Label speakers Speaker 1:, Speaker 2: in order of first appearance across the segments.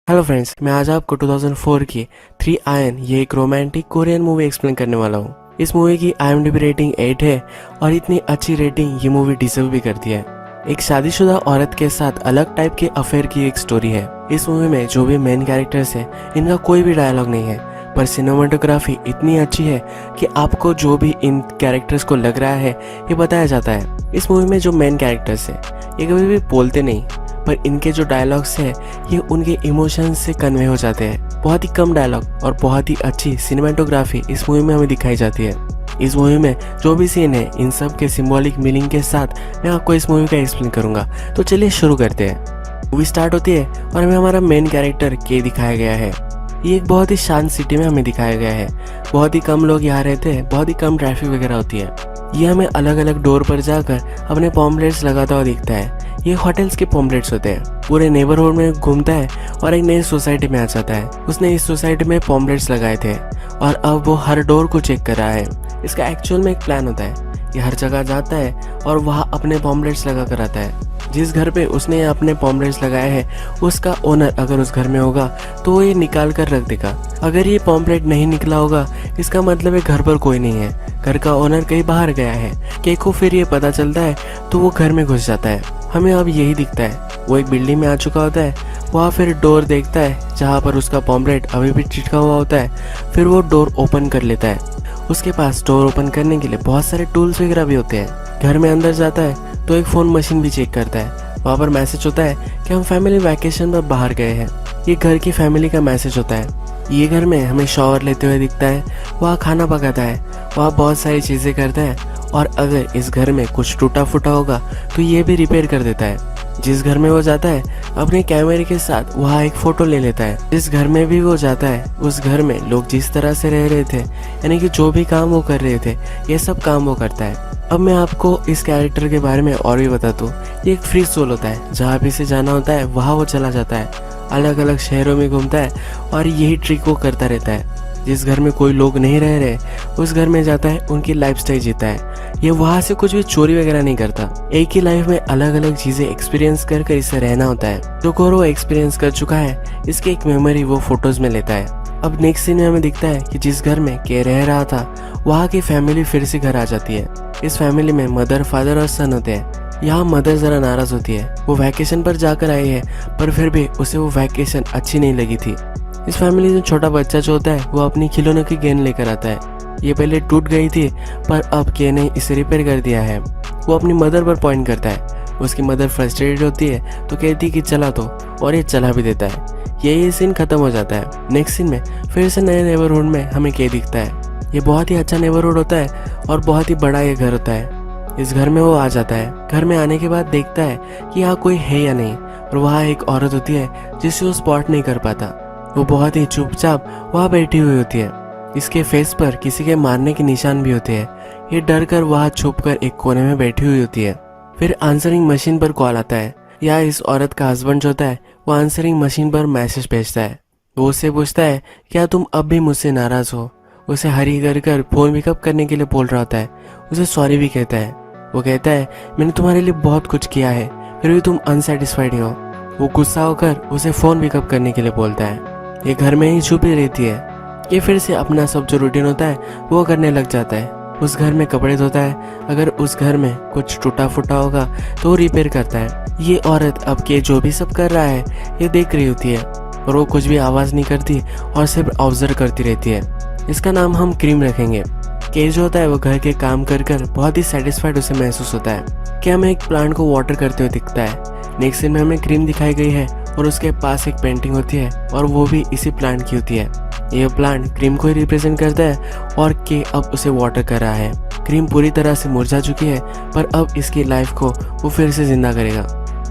Speaker 1: Hello friends, मैं आज आपको 2004 की 3 आयन ये एक रोमांटिक कोरियन मूवी एक्सप्लेन करने वाला हूँ। इस मूवी की IMDb रेटिंग 8 है और इतनी अच्छी रेटिंग ये मूवी डिजर्व भी करती है। एक शादीशुदा औरत के साथ अलग टाइप के अफेयर की एक स्टोरी है। इस मूवी में जो भी मेन कैरेक्टर्स है इनका कोई भी डायलॉग नहीं है, पर सिनेमाटोग्राफी इतनी अच्छी है कि आपको जो भी इन कैरेक्टर्स को लग रहा है ये बताया जाता है। इस मूवी में जो मेन कैरेक्टर्स है ये कभी भी बोलते नहीं, पर इनके जो डायलॉग्स है ये उनके इमोशंस से कन्वे हो जाते हैं। बहुत ही कम डायलॉग और बहुत ही अच्छी सिनेमाटोग्राफी इस मूवी में हमें दिखाई जाती है। इस मूवी में जो भी सीन है इन सब के सिंबॉलिक मीनिंग के साथ मैं आपको इस मूवी का एक्सप्लेन करूंगा। तो चलिए शुरू करते हैं। मूवी स्टार्ट होती है और हमें हमारा मेन कैरेक्टर के दिखाया गया है। ये एक बहुत ही शांत सिटी में हमें दिखाया गया है। बहुत ही कम लोग यहाँ रहते हैं, बहुत ही कम ट्रैफिक वगैरह होती है। ये हमें अलग अलग डोर पर जाकर अपने पॉम्पलेट्स लगाता हुआ दिखता है। ये होटल्स के पॉम्पलेट्स होते हैं। पूरे नेबरहुड में घूमता है और एक नई सोसाइटी में आ जाता है। उसने इस सोसाइटी में पॉम्पलेट्स लगाए थे और अब वो हर डोर को चेक कर रहा है। इसका एक्चुअल में एक प्लान होता है। ये हर जगह जाता है और वहाँ अपने पॉम्पलेट्स लगा कर आता है। जिस घर पे उसने अपने पॉम्पलेट्स लगाए हैं उसका ओनर अगर उस घर में होगा तो वो ये निकाल कर रख देगा। अगर ये पॉम्पलेट नहीं निकला होगा इसका मतलब है घर पर कोई नहीं है, घर का ओनर कहीं बाहर गया है। केक को फिर ये पता चलता है तो वो घर में घुस जाता है। हमें अब यही दिखता है, वो एक बिल्डिंग में आ चुका होता है। वहाँ फिर डोर देखता है जहाँ पर उसका पॉम्पलेट अभी भी चिटका हुआ होता है। फिर वो डोर ओपन कर लेता है। उसके पास डोर ओपन करने के लिए बहुत सारे टूल्स वगैरह भी होते हैं। घर में अंदर जाता है तो एक फ़ोन मशीन भी चेक करता है। वहाँ पर मैसेज होता है कि हम फैमिली वैकेशन पर बाहर गए हैं। ये घर की फैमिली का मैसेज होता है। ये घर में हमें शॉवर लेते हुए दिखता है। वहाँ खाना पकाता है, वहाँ बहुत सारी चीज़ें करता है और अगर इस घर में कुछ टूटा फूटा होगा तो ये भी रिपेयर कर देता है। जिस घर में वो जाता है अपने कैमरे के साथ वहाँ एक फ़ोटो ले लेता है। जिस घर में भी वो जाता है उस घर में लोग जिस तरह से रह रहे थे, यानी कि जो भी काम वो कर रहे थे ये सब काम वो करता है। अब मैं आपको इस कैरेक्टर के बारे में और भी बता दूँ। ये एक फ्री सोल होता है, जहाँ भी से जाना होता है वहाँ वो चला जाता है। अलग अलग शहरों में घूमता है और यही ट्रिक वो करता रहता है। जिस घर में कोई लोग नहीं रह रहे उस घर में जाता है, उनकी लाइफस्टाइल जीता है। ये वहाँ से कुछ भी चोरी वगैरह नहीं करता। एक ही लाइफ में अलग अलग चीजें एक्सपीरियंस कर कर इससे रहना होता है। जो को वो एक्सपीरियंस कर चुका है इसकी एक मेमोरी वो फोटोज में लेता है। अब नेक्स्ट सीन में हमें दिखता है कि जिस घर में के रह रहा था वहाँ की फैमिली फिर से घर आ जाती है। इस फैमिली में मदर, फादर और सन होते हैं। यहाँ मदर जरा नाराज होती है। वो वैकेशन पर जाकर आई है पर फिर भी उसे वो वैकेशन अच्छी नहीं लगी थी। इस फैमिली में छोटा बच्चा जो होता है वो अपनी खिलौनों की गेंद लेकर आता है। ये पहले टूट गई थी पर अब के ने इसे रिपेयर कर दिया है। वो अपनी मदर पर पॉइंट करता है। उसकी मदर फ्रस्ट्रेटेड होती है तो कहती है कि चला तो, और ये चला भी देता है। ये सीन खत्म हो जाता है। नेक्स्ट सीन में फिर से नए नेबरहुड में हमें के दिखता है। ये बहुत ही अच्छा नेबरहुड होता है और बहुत ही बड़ा ये घर होता है। इस घर में वो आ जाता है। घर में आने के बाद देखता है कि यहाँ कोई है या नहीं, और वहाँ एक औरत होती है जिसे वो स्पॉट नहीं कर पाता। वो बहुत ही चुपचाप वहाँ बैठी हुई होती है। इसके फेस पर किसी के मारने के निशान भी होते हैं। ये डर कर वहाँ छुप कर एक कोने में बैठी हुई होती है। फिर आंसरिंग मशीन पर कॉल आता है। या इस औरत का हस्बैंड जो होता है वो आंसरिंग मशीन पर मैसेज भेजता है। वो उससे पूछता है क्या तुम अब भी मुझसे नाराज हो। उसे हरी कर फोन पिकअप करने के लिए बोल रहा होता है। उसे सॉरी भी कहता है। वो कहता है मैंने तुम्हारे लिए बहुत कुछ किया है फिर भी तुम अनसेटिस्फाइड हो। वो गुस्सा होकर उसे फोन पिकअप करने के लिए बोलता है। ये घर में ही छुपी रहती है। ये फिर से अपना सब जो रूटीन होता है वो करने लग जाता है। उस घर में कपड़े धोता है। अगर उस घर में कुछ टूटा फूटा होगा तो वो रिपेयर करता है। ये औरत अब के जो भी सब कर रहा है ये देख रही होती है और वो कुछ भी आवाज़ नहीं करती और सिर्फ ऑब्जर्व करती रहती है। इसका नाम हम क्रीम रखेंगे। के जो होता है वो घर के काम कर कर बहुत ही सेटिस्फाइड उसे महसूस होता है कि हमें एक प्लांट को वाटर करते हुए दिखता है। नेक्स्ट सीन में हमें क्रीम दिखाई गई है और उसके पास एक पेंटिंग होती है और वो भी इसी प्लांट की होती है। ये प्लांट क्रीम को ही रिप्रेजेंट करता है और के अब उसे वाटर कर रहा है। क्रीम पूरी तरह से मुरझा चुकी है पर अब इसकी लाइफ को वो फिर से जिंदा करेगा।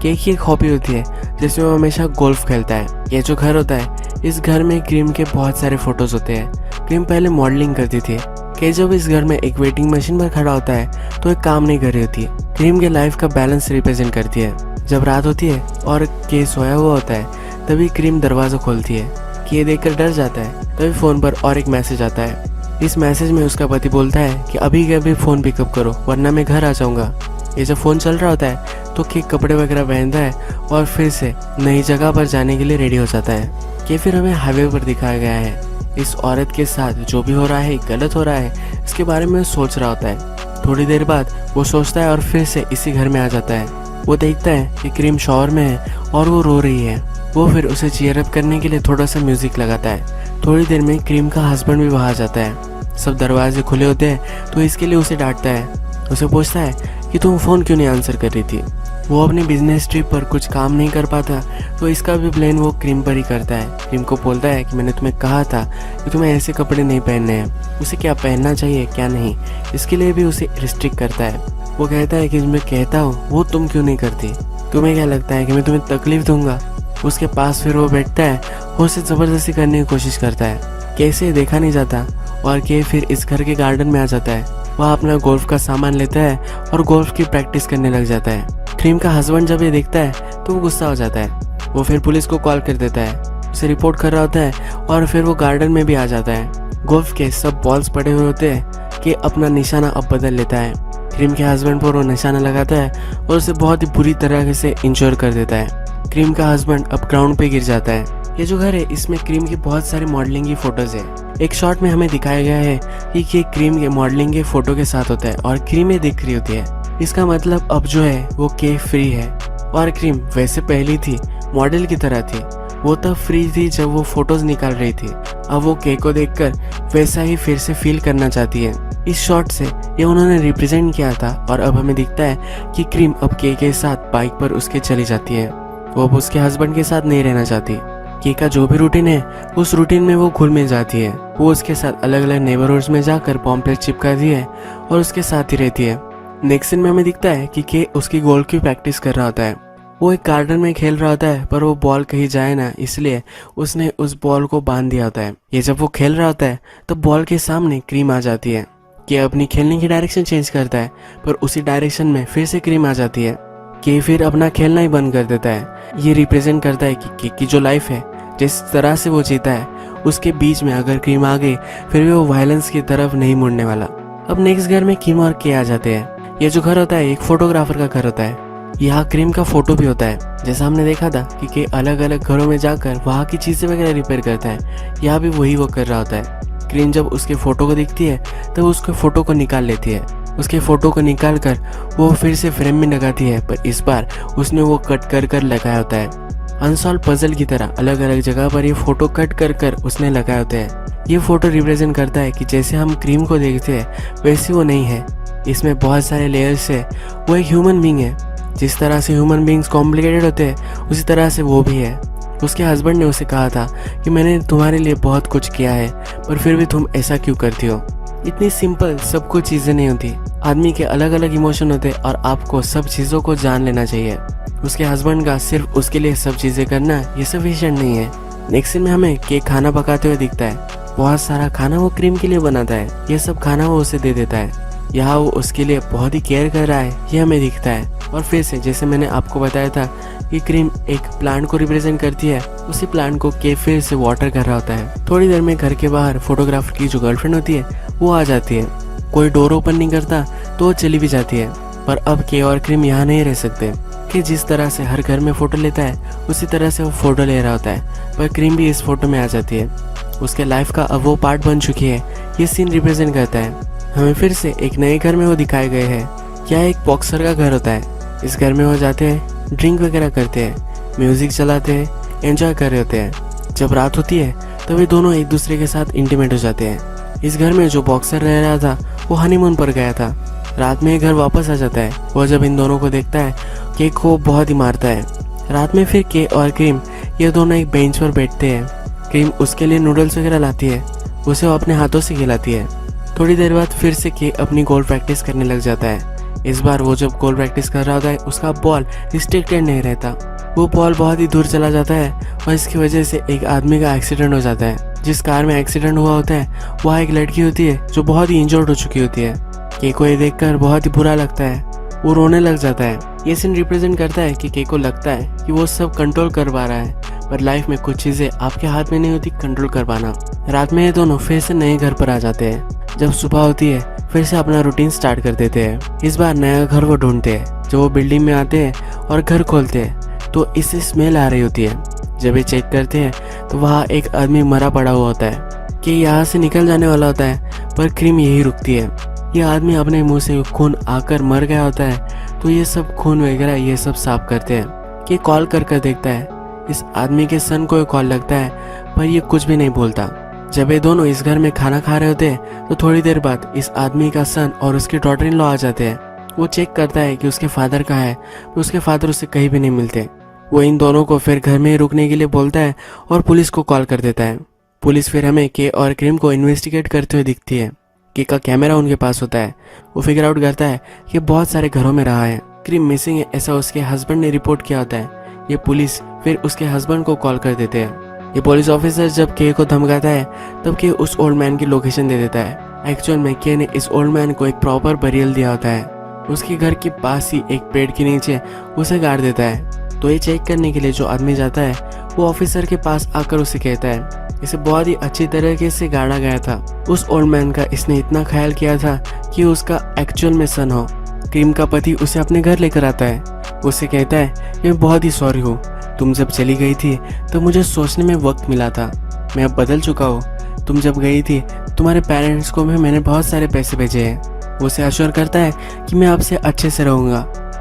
Speaker 1: केक की एक हॉबी होती है जिसमें वो हमेशा गोल्फ खेलता है। ये जो घर होता है इस घर में क्रीम के बहुत सारे फोटोज होते हैं। क्रीम पहले मॉडलिंग करती थी। के जब इस घर में एक वेटिंग मशीन पर खड़ा होता है तो एक काम नहीं कर रही होती। क्रीम के लाइफ का बैलेंस रिप्रेजेंट करती है। जब रात होती है और के सोया हुआ होता है तभी क्रीम दरवाजा खोलती है। कि ये देखकर डर जाता है। तभी फोन पर और एक मैसेज आता है। इस मैसेज में उसका पति बोलता है कि अभी के अभी फोन पिकअप करो वरना मैं घर आ जाऊंगा। ये जब फोन चल रहा होता है तो के कपड़े वगैरह पहनता है और फिर से नई जगह पर जाने के लिए रेडी हो जाता है। कि फिर हमें हाईवे पर दिखाया गया है इस औरत के साथ जो भी हो रहा है गलत हो रहा है, इसके बारे में सोच रहा होता है। थोड़ी देर बाद वो सोचता है और फिर से इसी घर में आ जाता है। वो देखता है कि क्रीम शॉवर में है और वो रो रही है। वो फिर उसे चीयर अप करने के लिए थोड़ा सा म्यूजिक लगाता है। थोड़ी देर में क्रीम का हस्बैंड भी वहाँ आ जाता है। सब दरवाजे खुले होते हैं तो इसके लिए उसे डांटता है। उसे पूछता है कि तुम फ़ोन क्यों नहीं आंसर कर रही थी। वो अपनी बिजनेस ट्रिप पर कुछ काम नहीं कर पाता तो इसका भी ब्लेम वो क्रीम पर ही करता है। क्रीम को बोलता है कि मैंने तुम्हें कहा था कि तुम्हें ऐसे कपड़े नहीं पहनने हैं, उसे क्या पहनना चाहिए क्या नहीं, इसके लिए भी उसे रिस्ट्रिक्ट करता है। वो कहता है कि मैं कहता हूँ वो तुम क्यों नहीं करती, तुम्हें क्या लगता है कि मैं तुम्हें तकलीफ दूंगा। उसके पास फिर वो बैठता है, वो उसे ज़बरदस्ती करने की कोशिश करता है। कैसे देखा नहीं जाता और के फिर इस घर के गार्डन में आ जाता है। वह अपना गोल्फ का सामान लेता है और गोल्फ की प्रैक्टिस करने लग जाता है। क्रीम का हस्बैंड जब ये देखता है तो वो गुस्सा हो जाता है। वो फिर पुलिस को कॉल कर देता है, उसे रिपोर्ट कर रहा होता है और फिर वो गार्डन में भी आ जाता है। गोल्फ के सब बॉल्स पड़े हुए होते हैं कि अपना निशाना अब बदल लेता है। क्रीम के हस्बैंड पर वो निशाना लगाता है और उसे बहुत ही बुरी तरह से इंश्योर कर देता है। क्रीम का हस्बैंड अब ग्राउंड पे गिर जाता है। ये जो घर है इसमें क्रीम की बहुत सारी मॉडलिंग की फोटोज है। एक शॉट में हमें दिखाया गया है कि ये क्रीम के मॉडलिंग के फोटो के साथ होता है और क्रीमें दिख रही होती है। इसका मतलब अब जो है वो के फ्री है और क्रीम वैसे पहली थी मॉडल की तरह थी। वो तब फ्री थी जब वो फोटोज निकाल रही थी। अब वो के को देखकर वैसा ही फिर से फील करना चाहती है। इस शॉट से ये उन्होंने रिप्रेजेंट किया था और अब हमें दिखता है कि क्रीम अब के साथ बाइक पर उसके चली जाती है। वो अब उसके हस्बैंड के साथ नहीं रहना चाहती। के का जो भी रूटीन है उस रूटीन में वो घुल मिल जाती है। वो उसके साथ अलग अलग नेबरहुड्स में जाकर पॉम्पलेट चिपकाती है और उसके साथ ही रहती है। नेक्स्ट सीन में हमें दिखता है कि के उसकी गोल्फ की प्रैक्टिस कर रहा होता है। वो एक गार्डन में खेल रहा होता है पर वो बॉल कहीं जाए ना इसलिए उसने उस बॉल को बांध दिया होता है। ये जब वो खेल रहा होता है तो बॉल के सामने क्रीम आ जाती है। के अपनी खेलने की डायरेक्शन चेंज करता है पर उसी डायरेक्शन में फिर से क्रीम आ जाती है। के फिर अपना खेलना ही बंद कर देता है। ये रिप्रेजेंट करता है कि के की जो लाइफ है जिस तरह से वो जीता है उसके बीच में अगर क्रीम आ गई फिर भी वो वायलेंस की तरफ नहीं मुड़ने वाला। अब नेक्स्ट घर में क्रीम और के आ जाते हैं। ये जो घर होता है एक फोटोग्राफर का घर होता है। यहाँ क्रीम का फोटो भी होता है। जैसा हमने देखा था कि के अलग अलग घरों में जाकर वहाँ की चीजें वगैरह रिपेयर करता है, यहाँ भी वही वो कर रहा होता है। क्रीम जब उसके फोटो को दिखती है तो उसके फोटो को निकाल लेती है। उसके फोटो को निकाल कर वो फिर से फ्रेम में लगाती है पर इस बार उसने वो कट कर कर लगाया होता है। अनसॉल्व पजल की तरह अलग अलग जगह पर ये फोटो कट कर कर उसने लगाए होते हैं। ये फोटो रिप्रेजेंट करता है कि जैसे हम क्रीम को देखते हैं वैसी वो नहीं है। इसमें बहुत सारे लेयर्स है। वो एक ह्यूमन बीइंग है। जिस तरह से ह्यूमन बीइंग्स कॉम्प्लिकेटेड होते हैं उसी तरह से वो भी है। उसके हस्बैंड ने उसे कहा था कि मैंने तुम्हारे लिए बहुत कुछ किया है पर फिर भी तुम ऐसा क्यों करती हो। इतनी सिंपल सब कुछ चीज़ें नहीं होती। आदमी के अलग अलग इमोशन होते और आपको सब चीज़ों को जान लेना चाहिए। उसके हस्बैंड का सिर्फ उसके लिए सब चीज़ें करना ये सफिशिएंट नहीं है। नेक्स्ट सीन में हमें केक खाना पकाते हुए दिखता है। बहुत सारा खाना वो क्रीम के लिए बनाता है। ये सब खाना वो उसे दे देता है। यहाँ वो उसके लिए बहुत ही केयर कर रहा है ये हमें दिखता है। और फिर से जैसे मैंने आपको बताया था कि क्रीम एक प्लांट को रिप्रेजेंट करती है, उसी प्लांट को के फिर से वाटर कर रहा होता है। थोड़ी देर में घर के बाहर फोटोग्राफर की जो गर्लफ्रेंड होती है वो आ जाती है। कोई डोर ओपन नहीं करता तो वो चली भी जाती है। पर अब के और क्रीम यहाँ नहीं रह सकते। कि जिस तरह से हर घर में फोटो लेता है उसी तरह से वो फोटो ले रहा होता है पर क्रीम भी इस फोटो में आ जाती है। उसके लाइफ का अब वो पार्ट बन चुकी है। ये सीन रिप्रेजेंट करता है हमें फिर से एक नए घर में वो दिखाए गए हैं। क्या एक बॉक्सर का घर होता है। इस घर में वो जाते हैं, ड्रिंक वगैरह करते हैं, म्यूजिक चलाते हैं, एंजॉय कर रहे होते हैं। जब रात होती है तो वे दोनों एक दूसरे के साथ इंटीमेट हो जाते हैं। इस घर में जो बॉक्सर रह रहा था वो हनीमून पर गया था। रात में घर वापस आ जाता है। वो जब इन दोनों को देखता है केक को बहुत ही मारता है। रात में फिर के और क्रीम ये दोनों एक बेंच पर बैठते हैं। क्रीम उसके लिए नूडल्स वगैरह लाती है, उसे वो अपने हाथों से खिलाती है। थोड़ी देर बाद फिर से के अपनी गोल प्रैक्टिस करने लग जाता है। इस बार वो जब गोल प्रैक्टिस कर रहा होता है उसका बॉल रिस्ट्रिक्टेड नहीं रहता। वो बॉल बहुत ही दूर चला जाता है और इसकी वजह से एक आदमी का एक्सीडेंट हो जाता है। जिस कार में एक्सीडेंट हुआ होता है वहाँ एक लड़की होती है जो बहुत ही इंजर्ड हो चुकी होती है। के को ये देखकर बहुत ही बुरा लगता है, वो रोने लग जाता है। ये सीन रिप्रेजेंट करता है कि के को लगता है कि वो सब कंट्रोल कर पा रहा है पर लाइफ में कुछ चीजें आपके हाथ में नहीं होती कंट्रोल कर पाना। रात में ये दोनों फिर से नए घर पर आ जाते हैं। जब सुबह होती है फिर से अपना रूटीन स्टार्ट कर देते हैं। इस बार नया घर वो ढूंढते हैं। जब वो बिल्डिंग में आते हैं और घर खोलते हैं तो इससे स्मेल आ रही होती है। जब ये चेक करते हैं तो वहाँ एक आदमी मरा पड़ा हुआ होता है कि यहाँ से निकल जाने वाला होता है, पर क्रीम यही रुकती है। ये आदमी अपने मुंह से खून आकर मर गया होता है, तो ये सब खून वगैरह ये सब साफ करते हैं। कि कॉल कर देखता है, इस आदमी के सन को कॉल लगता है, पर ये कुछ भी नहीं बोलता। जब ये दोनों इस घर में खाना खा रहे होते हैं तो थोड़ी देर बाद इस आदमी का सन और उसके डॉटर इन लॉ आ जाते हैं। वो चेक करता है कि उसके फादर कहाँ है, तो उसके फादर उससे कहीं भी नहीं मिलते। वो इन दोनों को फिर घर में रुकने के लिए बोलता है और पुलिस को कॉल कर देता है। पुलिस फिर हमें के और क्रीम को इन्वेस्टिगेट करते हुए दिखती है। के का कैमरा उनके पास होता है। वो फिगर आउट करता है कि बहुत सारे घरों में रहा है, क्रीम मिसिंग है, ऐसा उसके हस्बैंड ने रिपोर्ट किया होता है। ये पुलिस फिर उसके हस्बैंड को कॉल कर देते हैं। ये पुलिस ऑफिसर जब के को धमकाता है तब के उस ओल्ड मैन की लोकेशन दे देता है। एक्चुअल में के ने इस ओल्ड मैन को एक प्रॉपर बरियल दिया होता है। उसके घर के पास ही एक पेड़ के नीचे उसे गाड़ देता है। तो ये चेक करने के लिए जो आदमी जाता है वो ऑफिसर के पास आकर उसे कहता है इसे बहुत ही अच्छी तरीके से गाड़ा गया था। उस ओल्ड मैन का इसने इतना ख्याल किया था कि उसका एक्चुअल में सन हो। क्रीम का पति उसे अपने घर लेकर आता है। उसे कहता है कि मैं बहुत ही सॉरी हूँ, तुम जब चली गई थी तो मुझे सोचने में वक्त मिला था, मैं अब बदल चुका हूँ। तुम जब गई थी तुम्हारे पेरेंट्स को भी मैंने बहुत सारे पैसे भेजे हैं। वो उसे अश्योर करता है कि मैं आपसे अच्छे से रहूँगा,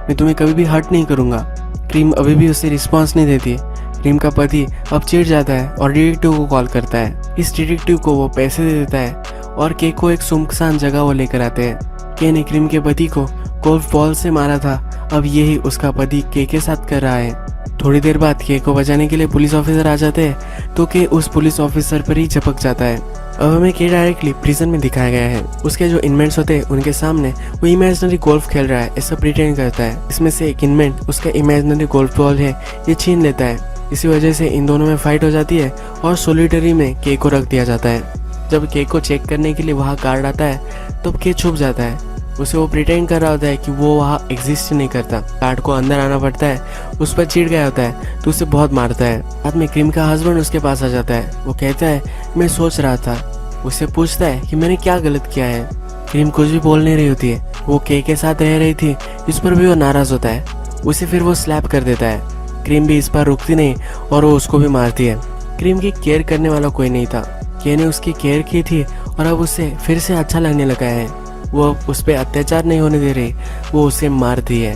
Speaker 1: मैं तुम्हें कभी भी हर्ट नहीं करूँगा। क्रीम अभी भी उसे रिस्पॉन्स नहीं देती। क्रीम का पति अब चिढ़ जाता है और डिटेक्टिव को कॉल करता है। इस डिटेक्टिव को वो पैसे दे देता है और के को एक सुनसान जगह वो लेकर आते हैं। के ने क्रीम के पति को गोल्फ बॉल से मारा था, अब यही उसका पति के साथ कर रहा है। थोड़ी देर बाद के को बचाने के लिए पुलिस ऑफिसर आ जाते हैं तो के उस पुलिस ऑफिसर पर ही झपक जाता है। अब हमें के डायरेक्टली प्रिजन में दिखाया गया है। उसके जो इनमेट्स होते हैं उनके सामने वो इमेजिनरी गोल्फ खेल रहा है, ऐसा प्रिटेंड करता है। इसमें से एक इनमेट उसका इमेजिनरी गोल्फ बॉल है ये छीन लेता है। इसी वजह से इन दोनों में फाइट हो जाती है और सोलिटरी में के को रख दिया जाता है। जब के को चेक करने के लिए वहाँ गार्ड आता है तब के छुप जाता है। उसे वो प्रिटेंड कर रहा होता है कि वो वहाँ एग्जिस्ट नहीं करता। गार्ड को अंदर आना पड़ता है, उस पर चिढ़ गया होता है तो उसे बहुत मारता है। बाद में क्रीम का हस्बैंड उसके पास आ जाता है। वो कहता है मैं सोच रहा था। उससे पूछता है कि मैंने क्या गलत किया है। क्रीम कुछ भी बोल नहीं रही होती है। वो के साथ रह रही थी, इस पर भी वो नाराज होता है। उसे फिर वो स्लैप कर देता है। क्रीम भी इस पर रुकती नहीं और वो उसको भी मारती है। क्रीम की केयर करने वाला कोई नहीं था। के ने उसकी केयर की थी और अब उसे फिर से अच्छा लगने लगा है। वो अब उस पर अत्याचार नहीं होने दे रही, वो उसे मारती है।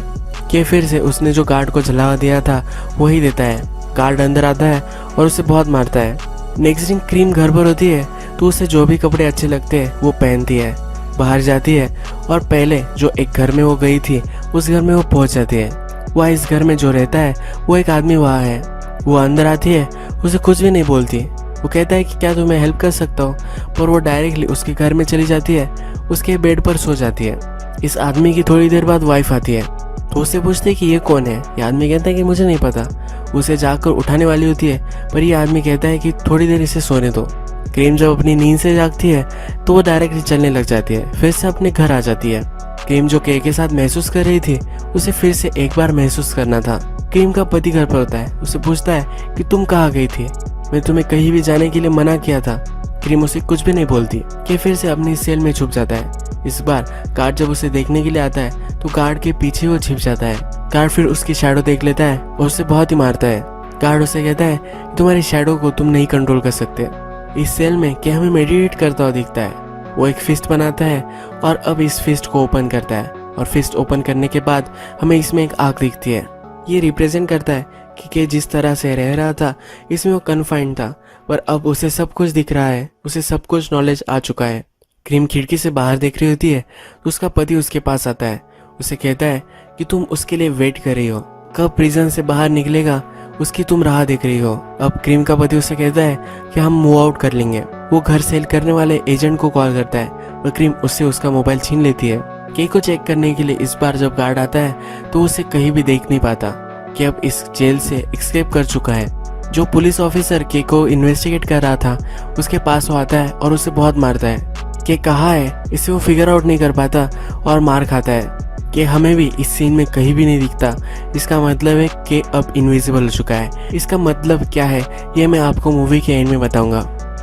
Speaker 1: के फिर से उसने जो गार्ड को जला दिया था वही देता है। गार्ड अंदर आता है और उसे बहुत मारता है। नेक्स्ट दिन क्रीम घर पर होती है तो उसे जो भी कपड़े अच्छे लगते हैं वो पहनती है, बाहर जाती है और पहले जो एक घर में वो गई थी उस घर में वो पहुंच जाती है। वह इस घर में जो रहता है वो एक आदमी वहाँ है। वो अंदर आती है, उसे कुछ भी नहीं बोलती। वो कहता है कि क्या तुम्हें हेल्प कर सकता हूँ, पर वो डायरेक्टली उसके घर में चली जाती है, उसके बेड पर सो जाती है। इस आदमी की थोड़ी देर बाद वाइफ आती है तो उससे पूछते है कि ये कौन है। ये आदमी कहता है कि मुझे नहीं पता। उसे जाकर उठाने वाली होती है पर ये आदमी कहता है कि थोड़ी देर इसे सोने दो। क्रीम जब अपनी नींद से जागती है तो वो डायरेक्टली चलने लग जाती है, फिर से अपने घर आ जाती है। क्रीम जो के साथ महसूस कर रही थी उसे फिर से एक बार महसूस करना था। क्रीम का पति घर पर होता है, उसे पूछता है कि तुम कहाँ गई थी, मैं तुम्हें कहीं भी जाने के लिए मना किया था। क्रीम उसे कुछ भी नहीं बोलती। के फिर से अपनी सेल में छुप जाता है। इस बार गार्ड जब उसे देखने के लिए आता है तो गार्ड के पीछे वो छिप जाता है। गार्ड फिर उसकी शैडो देख लेता है और उसे बहुत ही मारता है। गार्ड उसे कहता है कि तुम्हारी शैडो को तुम नहीं कंट्रोल कर सकते। इस सेल में के हमें मेडिटेट करता हुआ दिखता है। वो एक फिस्ट बनाता है और अब इस फिस्ट को ओपन करता है और फिस्ट ओपन करने के बाद हमें इसमें एक आग दिखती है। ये रिप्रेजेंट करता है कि के जिस तरह से रह रहा था इसमें वो कन्फाइंड था, पर अब उसे सब कुछ दिख रहा है, उसे सब कुछ नॉलेज आ चुका है। क्रीम खिड़की से बाहर देख रही होती है तो उसका पति उसके पास आता है। उसे कहता है कि तुम उसके लिए वेट कर रही हो, कब प्रिजन से बाहर निकलेगा उसकी तुम राह देख रही हो। अब क्रीम का पति उसे कहता है कि हम मूव आउट कर लेंगे। वो घर सेल करने वाले एजेंट को कॉल करता है और क्रीम उससे उसका मोबाइल छीन लेती है। के को चेक करने के लिए इस बार जब गार्ड आता है तो उसे कहीं भी देख नहीं पाता कि अब इस जेल से एस्केप कर चुका है। जो पुलिस ऑफिसर के को इन्वेस्टिगेट कर रहा था उसके पास वो आता है और उसे बहुत मारता है। के कहाँ है इसे वो फिगर आउट नहीं कर पाता और मार खाता है। कि हमें भी इस सीन में कहीं भी नहीं दिखता। इसका मतलब है कि अब इनविजिबल हो चुका है। इसका मतलब क्या है ये मैं आपको मूवी के एंड में बताऊंगा।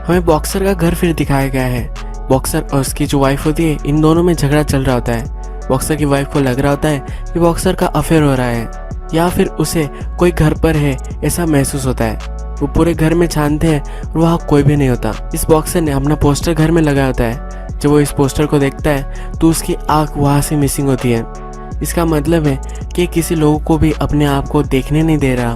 Speaker 1: हमें बॉक्सर का घर फिर दिखाया गया है। बॉक्सर और उसकी जो वाइफ होती है इन दोनों में झगड़ा चल रहा होता है। बॉक्सर की वाइफ को लग रहा होता है कि बॉक्सर का अफेयर हो रहा है या फिर उसे कोई घर पर है ऐसा महसूस होता है। वो पूरे घर में छानते हैं और वहाँ कोई भी नहीं होता। इस बॉक्सर ने अपना पोस्टर घर में लगाया होता है। जब वो इस पोस्टर को देखता है तो उसकी आँख वहाँ से मिसिंग होती है। इसका मतलब है कि किसी लोगों को भी अपने आप को देखने नहीं दे रहा।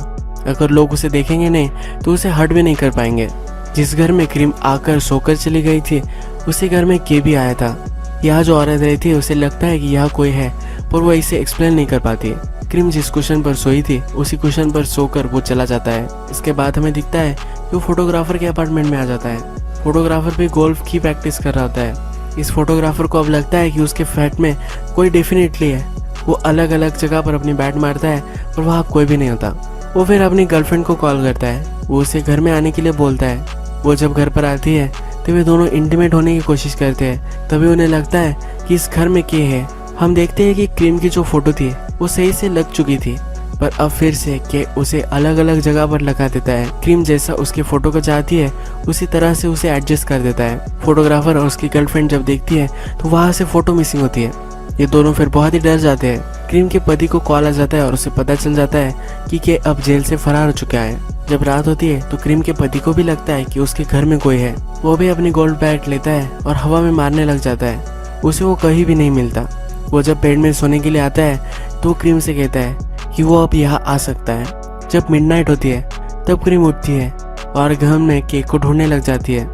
Speaker 1: अगर लोग उसे देखेंगे नहीं तो उसे हर्ट भी नहीं कर पाएंगे। जिस घर में क्रीम आकर सोकर चली गई थी उसी घर में के भी आया था। यहाँ जो औरत रही थी उसे लगता है कि यहाँ कोई है पर वो इसे एक्सप्लेन नहीं कर पाती। क्रीम जिस कुशन पर सोई थी उसी कुशन पर सोकर वो चला जाता है। इसके बाद हमें दिखता है कि वो फोटोग्राफर के अपार्टमेंट में आ जाता है। फोटोग्राफर भी गोल्फ की प्रैक्टिस कर रहा होता है। इस फोटोग्राफर को अब लगता है कि उसके फ्लैट में कोई डेफिनेटली है। वो अलग अलग जगह पर अपनी बैट मारता है पर वहाँ कोई भी नहीं होता। वो फिर अपनी गर्लफ्रेंड को कॉल करता है। वो उसे घर में आने के लिए बोलता है। वो जब घर पर आती है तो वे दोनों इंटीमेट होने की कोशिश करते हैं। तभी उन्हें लगता है कि इस घर में के है। हम देखते हैं कि क्रीम की जो फोटो थी वो सही से लग चुकी थी पर अब फिर से के उसे अलग अलग जगह पर लगा देता है। क्रीम जैसा उसकी फोटो को चाहती है उसी तरह से उसे एडजस्ट कर देता है। फोटोग्राफर और उसकी गर्लफ्रेंड जब देखती है तो वहाँ से फोटो मिसिंग होती है। ये दोनों फिर बहुत ही डर जाते हैं। क्रीम के पति को कॉल आ जाता है और उसे पता चल जाता है कि के अब जेल से फरार हो चुका है। जब रात होती है तो क्रीम के पति को भी लगता है कि उसके घर में कोई है। वो भी अपनी गोल्ड बैट लेता है और हवा में मारने लग जाता है। उसे वो कहीं भी नहीं मिलता। वो जब बेड में सोने के लिए आता है तो क्रीम से कहता है कि वो अब यहाँ आ सकता है। जब मिडनाइट होती है तब क्रीम उठती है और गहन में केक को ढूंढने लग जाती है।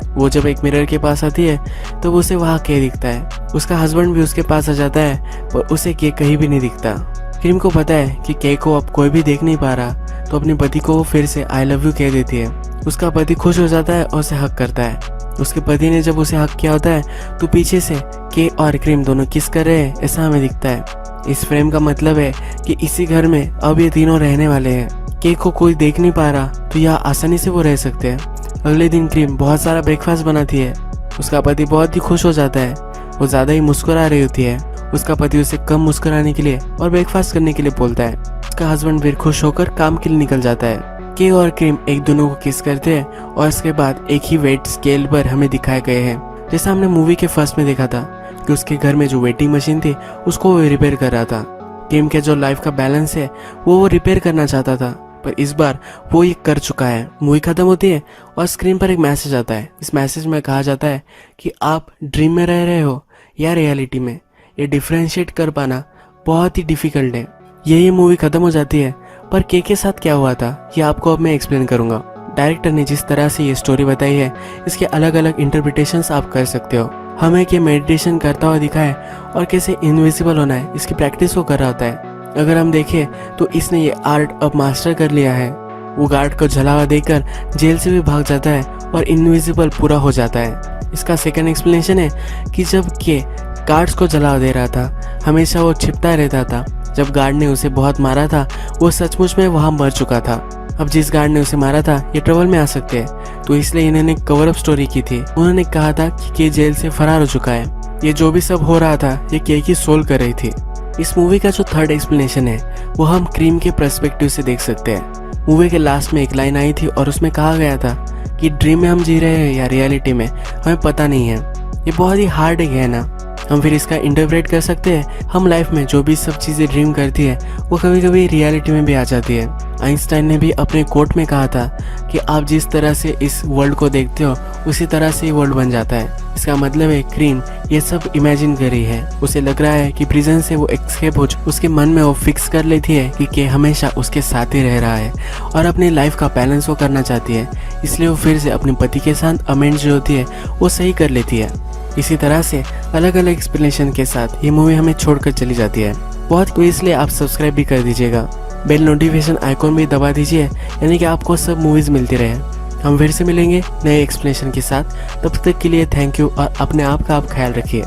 Speaker 1: वो जब एक मिरर के पास आती है तब उसे वहाँ के दिखता है। उसका हस्बैंड भी उसके पास आ जाता है पर उसे के कहीं भी नहीं दिखता। क्रीम को पता है कि के को अब कोई भी देख नहीं पा रहा तो अपने पति को वो फिर से आई लव यू कह देती है। उसका पति खुश हो जाता है और उसे हक करता है। उसके पति ने जब उसे हक किया होता है तो पीछे से के और क्रीम दोनों किस कर रहे हैं ऐसा हमें दिखता है। इस फ्रेम का मतलब है कि इसी घर में अब ये तीनों रहने वाले हैं। के को कोई देख नहीं पा रहा तो यहाँ आसानी से वो रह सकते हैं। अगले दिन क्रीम बहुत सारा ब्रेकफास्ट बनाती है। उसका पति बहुत ही खुश हो जाता है। वो ज्यादा ही मुस्कुरा रही होती है। उसका पति उसे कम मुस्कुराने के लिए और ब्रेकफास्ट करने के लिए बोलता है। उसका हस्बैंड फिर खुश होकर काम के लिए निकल जाता है। के और क्रीम एक दोनों को किस करते हैं और इसके बाद एक ही वेट स्केल पर हमें दिखाए गए हैं। जैसा हमने मूवी के फर्स्ट में देखा था कि उसके घर में जो वेटिंग मशीन थी उसको वो रिपेयर कर रहा था। क्रीम के जो लाइफ का बैलेंस है वो रिपेयर करना चाहता था पर इस बार वो ये कर चुका है। मूवी खत्म होती है और स्क्रीन पर एक मैसेज आता है। इस मैसेज में कहा जाता है कि आप ड्रीम में रह रहे हो या रियलिटी में, ये डिफरेंशिएट कर पाना बहुत ही डिफिकल्ट है। ये मूवी खत्म हो जाती है पर के साथ क्या हुआ था ये आपको अब मैं एक्सप्लेन करूंगा। डायरेक्टर ने जिस तरह से ये स्टोरी बताई है इसके अलग अलग इंटरप्रिटेशंस आप कर सकते हो। हमें के मेडिटेशन करता हुआ दिखा है और कैसे इनविजिबल होना है इसकी प्रैक्टिस वो कर रहा होता है। अगर हम देखें तो इसने ये आर्ट अब मास्टर कर लिया है। वो गार्ड को जलावा देकर जेल से भी भाग जाता है और इनविजिबल पूरा हो जाता है। इसका सेकंड एक्सप्लेनेशन है कि जब के गार्ड्स को जलावा दे रहा था हमेशा वो छिपता रहता था। जब गार्ड ने उसे बहुत मारा था वो सचमुच में वहां मर चुका था। अब जिस गार्ड ने उसे मारा था ये ट्रबल में आ सकते हैं तो इसलिए इन्होंने कवर अप स्टोरी की थी। उन्होंने कहा था कि के जेल से फरार हो चुका है। ये जो भी सब हो रहा था ये के की सोल कर रही थी। इस मूवी का जो थर्ड एक्सप्लेनेशन है वो हम क्रीम के पर्सपेक्टिव से देख सकते हैं। मूवी के लास्ट में एक लाइन आई थी और उसमें कहा गया था कि ड्रीम में हम जी रहे हैं या रियलिटी में हमें पता नहीं है। ये बहुत ही हार्ड है ना। हम फिर इसका इंटरप्रेट कर सकते हैं हम लाइफ में जो भी सब चीज़ें ड्रीम करती है वो कभी कभी रियलिटी में भी आ जाती है। आइंस्टाइन ने भी अपने कोट में कहा था कि आप जिस तरह से इस वर्ल्ड को देखते हो उसी तरह से वर्ल्ड बन जाता है। इसका मतलब है क्रीम ये सब इमेजिन कर रही है। उसे लग रहा है कि प्रिजन से वो एस्केप हो उसके मन में वो फिक्स कर लेती है कि के हमेशा उसके साथ ही रह रहा है और अपनी लाइफ का बैलेंस वो करना चाहती है। इसलिए वो फिर से अपने पति के साथ अमेंड जो होती है वो सही कर लेती है। इसी तरह से अलग अलग एक्सप्लेनेशन के साथ ये मूवी हमें छोड़कर चली जाती है बहुत। तो इसलिए आप सब्सक्राइब भी कर दीजिएगा, बेल नोटिफिकेशन आइकॉन भी दबा दीजिए यानी कि आपको सब मूवीज मिलती रहे। हम फिर से मिलेंगे नए एक्सप्लेनेशन के साथ। तब तक के लिए थैंक यू और अपने आप का आप ख्याल रखिए।